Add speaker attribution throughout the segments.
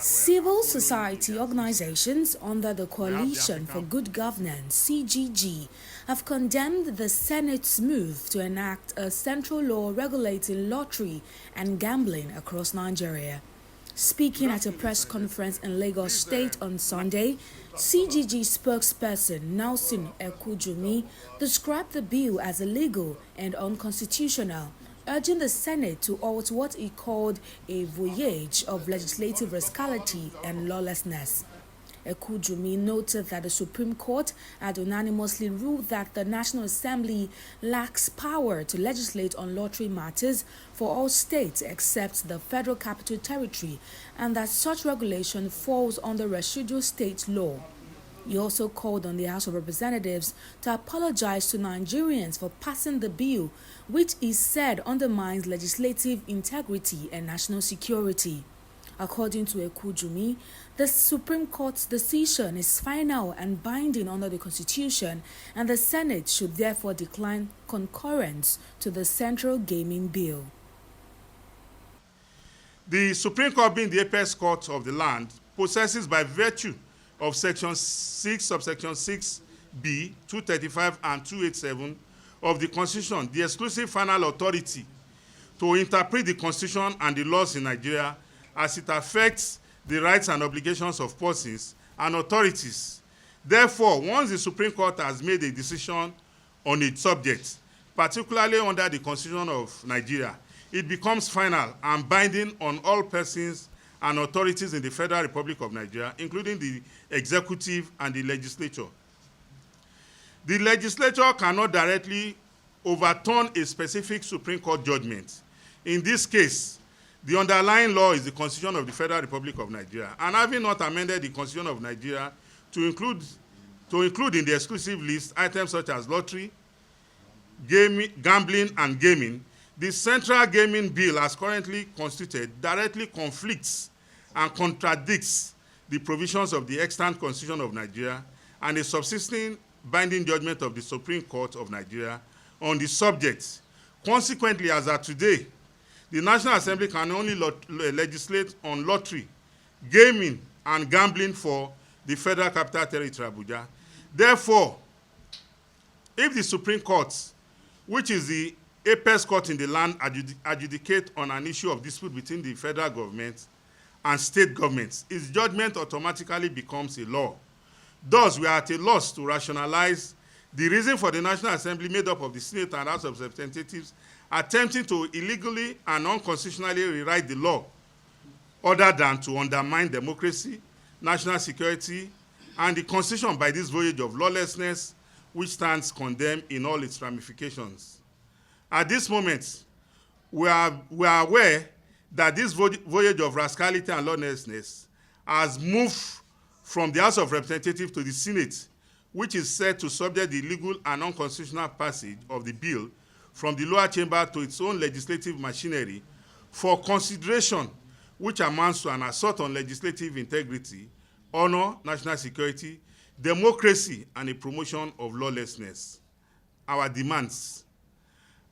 Speaker 1: Civil society organizations under the Coalition for Good Governance (CGG) have condemned the Senate's move to enact a central law regulating lottery and gambling across Nigeria. Speaking at a press conference in Lagos State on Sunday, CGG spokesperson Nelson Ekujumi described the bill as illegal and unconstitutional, urging the Senate to halt what he called a voyage of legislative rascality and lawlessness. Ekujumi noted that the Supreme Court had unanimously ruled that the National Assembly lacks power to legislate on lottery matters for all states except the Federal Capital Territory, and that such regulation falls under residual state law. He also called on the House of Representatives to apologize to Nigerians for passing the bill, which he said undermines legislative integrity and national security. According to Ekujumi, the Supreme Court's decision is final and binding under the Constitution, and the Senate should therefore decline concurrence to the Central Gaming Bill.
Speaker 2: The Supreme Court, being the apex court of the land, possesses by virtue of Section 6, subsection 6b, 235 and 287 of the Constitution, the exclusive final authority to interpret the Constitution and the laws in Nigeria as it affects the rights and obligations of persons and authorities. Therefore, once the Supreme Court has made a decision on its subject, particularly under the Constitution of Nigeria, it becomes final and binding on all persons and authorities in the Federal Republic of Nigeria, including the executive and the legislature. The legislature cannot directly overturn a specific Supreme Court judgment. In this case, the underlying law is the Constitution of the Federal Republic of Nigeria, and having not amended the Constitution of Nigeria to include in the exclusive list items such as lottery, gambling, and gaming, the Central Gaming Bill, as currently constituted, directly conflicts and contradicts the provisions of the extant Constitution of Nigeria and the subsisting binding judgment of the Supreme Court of Nigeria on the subject. Consequently, as of today, the National Assembly can only legislate on lottery, gaming, and gambling for the Federal Capital Territory, Abuja. Therefore, if the Supreme Court, which is the apex court in the land, adjudicate on an issue of dispute between the federal government and state governments, its judgment automatically becomes a law. Thus, we are at a loss to rationalize the reason for the National Assembly, made up of the Senate and House of Representatives, attempting to illegally and unconstitutionally rewrite the law, other than to undermine democracy, national security, and the Constitution by this voyage of lawlessness, which stands condemned in all its ramifications. At this moment, we are aware that this voyage of rascality and lawlessness has moved from the House of Representatives to the Senate, which is set to subject the illegal and unconstitutional passage of the bill from the lower chamber to its own legislative machinery for consideration, which amounts to an assault on legislative integrity, honor, national security, democracy, and a promotion of lawlessness. Our demands: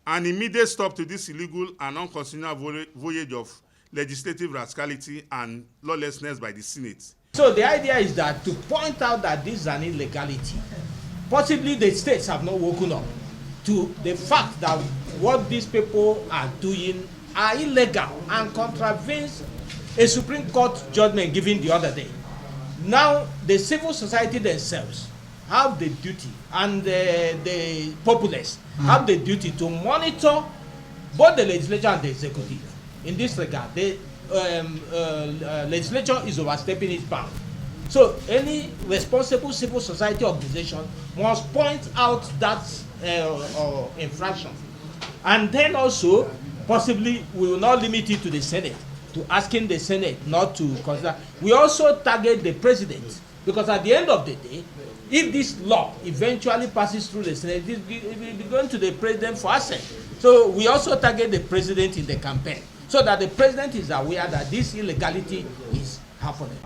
Speaker 2: an immediate stop to this illegal and unconstitutional voyage of legislative rascality and lawlessness by the Senate.
Speaker 3: So the idea is that to point out that this is an illegality, possibly the states have not woken up to the fact that what these people are doing are illegal and contravenes a Supreme Court judgment given the other day. Now, the civil society themselves have the duty, and the populace have the duty to monitor both the legislature and the executive. In this regard, the legislature is overstepping its bound. So any responsible civil society organization must point out that infraction. And then also, possibly, we will not limit it to the Senate, to asking the Senate not to consider. We also target the president, because at the end of the day, if this law eventually passes through the Senate, it will be going to the president for assent. So we also target the president in the campaign, so that the president is aware that this illegality is happening.